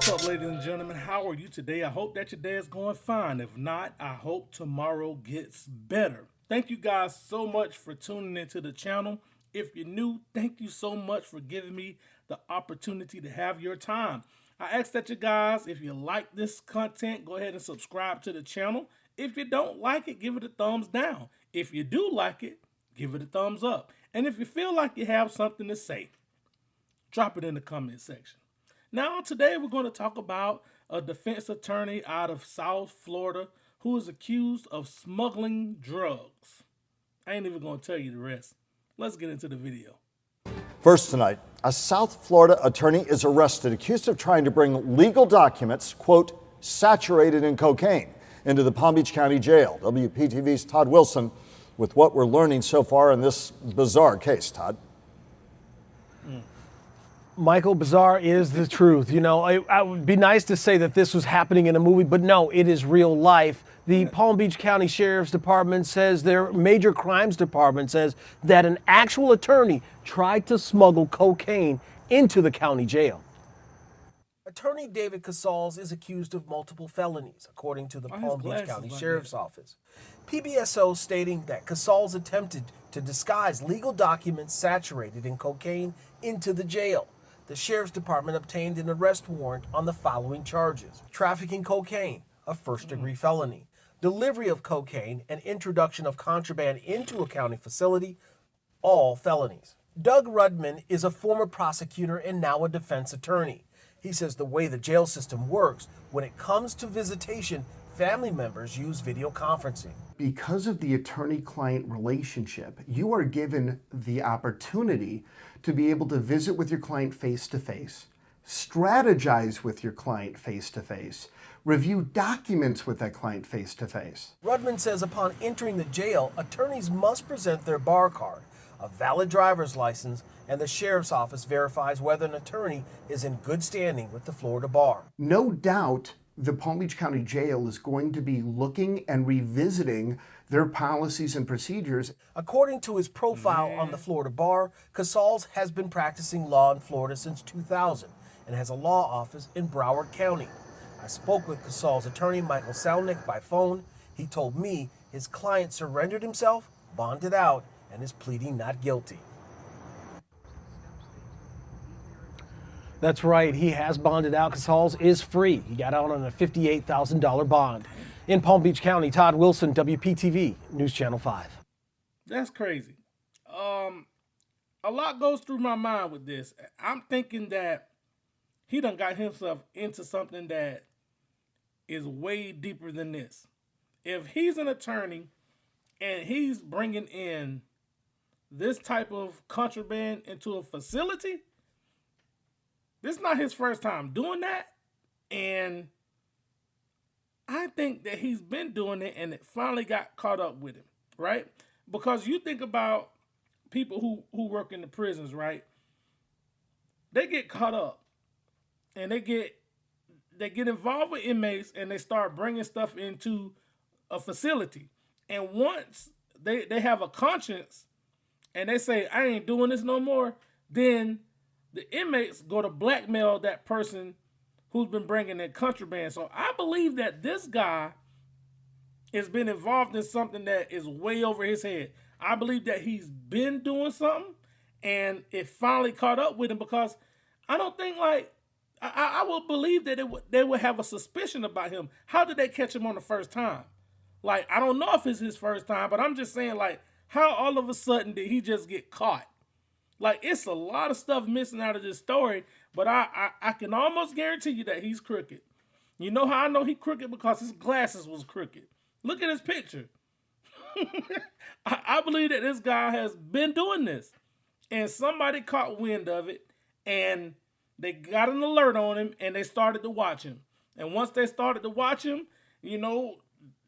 What's up, ladies and gentlemen? How are you today? I hope that your day is going fine. If not, I hope tomorrow gets better. Thank you guys so much for tuning into the channel. If you're new, thank you so much for giving me the opportunity to have your time. I ask that you guys, if you like this content, go ahead and subscribe to the channel. If you don't like it, give it a thumbs down. If you do like it, give it a thumbs up. And if you feel like you have something to say, drop it in the comment section. Now, today we're going to talk about a defense attorney out of South Florida who is accused of smuggling drugs. I ain't even going to tell you the rest. Let's get into the video. First tonight, a South Florida attorney is arrested, accused of trying to bring legal documents, quote, saturated in cocaine, into the Palm Beach County Jail. WPTV's Todd Wilson with what we're learning so far in this bizarre case. Todd. Michael, bizarre is the truth. You know, I would be nice to say that this was happening in a movie, but no, it is real life. The Palm Beach County Sheriff's Department says their major crimes department says that an actual attorney tried to smuggle cocaine into the county jail. Attorney David Casals is accused of multiple felonies, according to the Palm Beach County Sheriff's Office. PBSO stating that Casals attempted to disguise legal documents saturated in cocaine into the jail. The Sheriff's Department obtained an arrest warrant on the following charges: trafficking cocaine, a first-degree felony, delivery of cocaine, and introduction of contraband into a county facility, all felonies. Doug Rudman is a former prosecutor and now a defense attorney. He says the way the jail system works, when it comes to visitation, family members use video conferencing. Because of the attorney-client relationship, you are given the opportunity to be able to visit with your client face-to-face, strategize with your client face-to-face, review documents with that client face-to-face. Rudman says upon entering the jail, attorneys must present their bar card, a valid driver's license, and the sheriff's office verifies whether an attorney is in good standing with the Florida bar. No doubt the Palm Beach County Jail is going to be looking and revisiting their policies and procedures. According to his profile on the Florida bar, Casals has been practicing law in Florida since 2000 and has a law office in Broward County. I spoke with Casals' attorney, Michael Selnick, by phone. He told me his client surrendered himself, bonded out, and is pleading not guilty. That's right, he has bonded out. Casals is free. He got out on a $58,000 bond. In Palm Beach County, Todd Wilson, WPTV, News Channel 5. That's crazy. A lot goes through my mind with this. I'm thinking that he done got himself into something that is way deeper than this. If he's an attorney and he's bringing in this type of contraband into a facility, this is not his first time doing that. And I think that he's been doing it and it finally got caught up with him, right? Because you think about people who work in the prisons, right? They get caught up and they get involved with inmates and they start bringing stuff into a facility. And once they have a conscience and they say, I ain't doing this no more, then the inmates go to blackmail that person who's been bringing in contraband. So I believe that this guy has been involved in something that is way over his head. I believe that he's been doing something and it finally caught up with him, because I don't think, like, I would believe that they would have a suspicion about him. How did they catch him on the first time? Like, I don't know if it's his first time, but I'm just saying, like, how all of a sudden did he just get caught? Like, it's a lot of stuff missing out of this story, but I can almost guarantee you that he's crooked. You know how I know he's crooked? Because his glasses was crooked. Look at his picture. I believe that this guy has been doing this, and somebody caught wind of it, and they got an alert on him, and they started to watch him. And once they started to watch him, you know,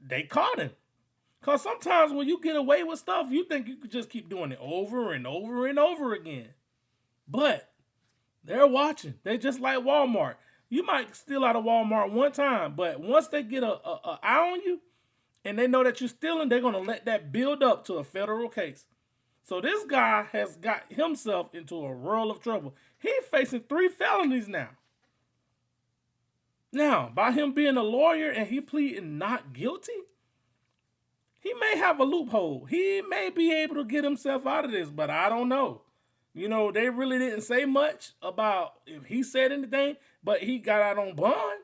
they caught him. Because sometimes when you get away with stuff, you think you could just keep doing it over and over and over again. But they're watching. They just like Walmart. You might steal out of Walmart one time, but once they get a eye on you and they know that you're stealing, they're going to let that build up to a federal case. So this guy has got himself into a world of trouble. He's facing 3 felonies now. Now, by him being a lawyer and he pleading not guilty, he may have a loophole. He may be able to get himself out of this, but I don't know. You know, they really didn't say much about if he said anything, but he got out on bond.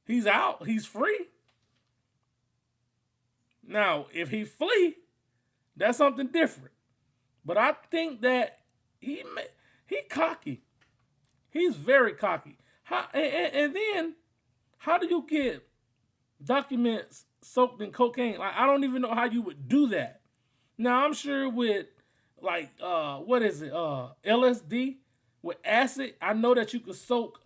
He's out. He's free. Now, if he flee, that's something different. But I think that he cocky. He's very cocky. And then, how do you get documents soaked in cocaine? Like, I don't even know how you would do that. Now, I'm sure with, like, what is it? LSD with acid. I know that you could soak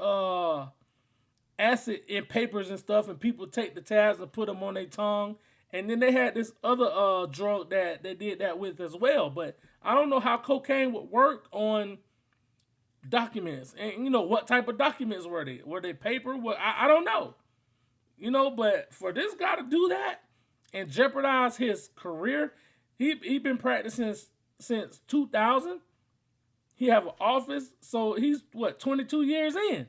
acid in papers and stuff, and people take the tabs and put them on their tongue. And then they had this other drug that they did that with as well. But I don't know how cocaine would work on documents. And, you know, what type of documents were they? Were they paper? I don't know. You know, but for this guy to do that and jeopardize his career, he been practicing since 2000. He have an office. So he's, 22 years in?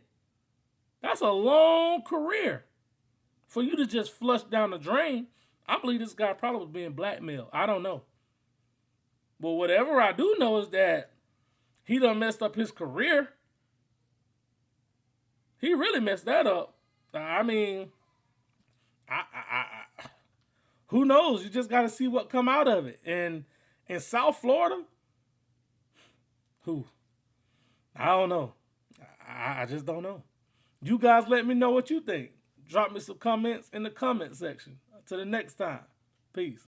That's a long career for you to just flush down the drain. I believe this guy probably was being blackmailed. I don't know. But whatever I do know is that he done messed up his career. He really messed that up. I mean, who knows? You just got to see what come out of it. And in South Florida, I don't know. I just don't know. You guys let me know what you think. Drop me some comments in the comment section. Till the next time. Peace.